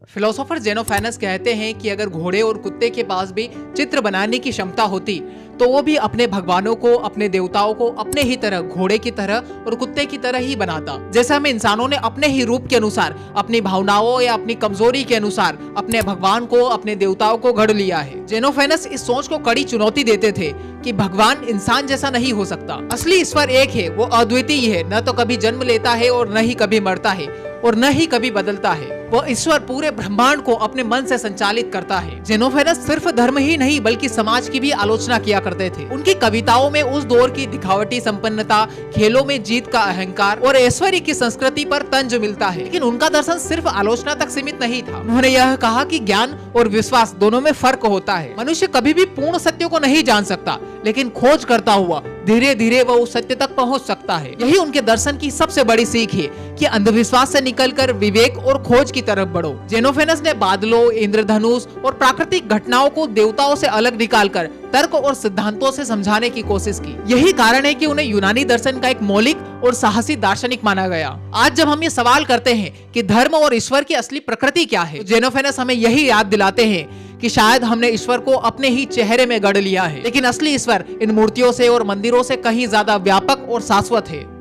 Philosopher जेनोफेनस कहते हैं कि अगर घोड़े और कुत्ते के पास भी चित्र बनाने की क्षमता होती तो वो भी अपने भगवानों को, अपने देवताओं को अपने ही तरह, घोड़े की तरह और कुत्ते की तरह ही बनाता। जैसे हमें इंसानों ने अपने ही रूप के अनुसार, अपनी भावनाओं या अपनी कमजोरी के अनुसार अपने भगवान को, अपने देवताओं को गढ़ लिया है। जेनोफेनस इस सोच को कड़ी चुनौती देते थे कि भगवान इंसान जैसा नहीं हो सकता। असली ईश्वर एक है, वो अद्वितीय है, न तो कभी जन्म लेता है और न ही कभी मरता है और न ही कभी बदलता है। वो ईश्वर पूरे ब्रह्मांड को अपने मन से संचालित करता है। जेनोफेनस सिर्फ धर्म ही नहीं बल्कि समाज की भी आलोचना किया करते थे। उनकी कविताओं में उस दौर की दिखावटी संपन्नता, खेलों में जीत का अहंकार और ऐश्वर्य की संस्कृति पर तंज मिलता है। लेकिन उनका दर्शन सिर्फ आलोचना तक सीमित नहीं था। उन्होंने यह कहा कि ज्ञान और विश्वास दोनों में फर्क होता है। मनुष्य कभी भी पूर्ण सत्य को नहीं जान सकता, लेकिन खोज करता हुआ धीरे धीरे वह उस सत्य तक पहुंच सकता है। यही उनके दर्शन की सबसे बड़ी सीख है कि अंधविश्वास से निकलकर विवेक और खोज की तरफ बढ़ो। जेनोफेनस ने बादलों, इंद्रधनुष और प्राकृतिक घटनाओं को देवताओं से अलग निकालकर तर्क और सिद्धांतों से समझाने की कोशिश की। यही कारण है कि उन्हें यूनानी दर्शन का एक मौलिक और साहसी दार्शनिक माना गया। आज जब हम ये सवाल करते हैं कि धर्म और ईश्वर की असली प्रकृति क्या है, तो जेनोफेनस हमें यही याद दिलाते हैं कि शायद हमने ईश्वर को अपने ही चेहरे में गढ़ लिया है, लेकिन असली ईश्वर इन मूर्तियों से और मंदिरों से कहीं ज्यादा व्यापक और शाश्वत है।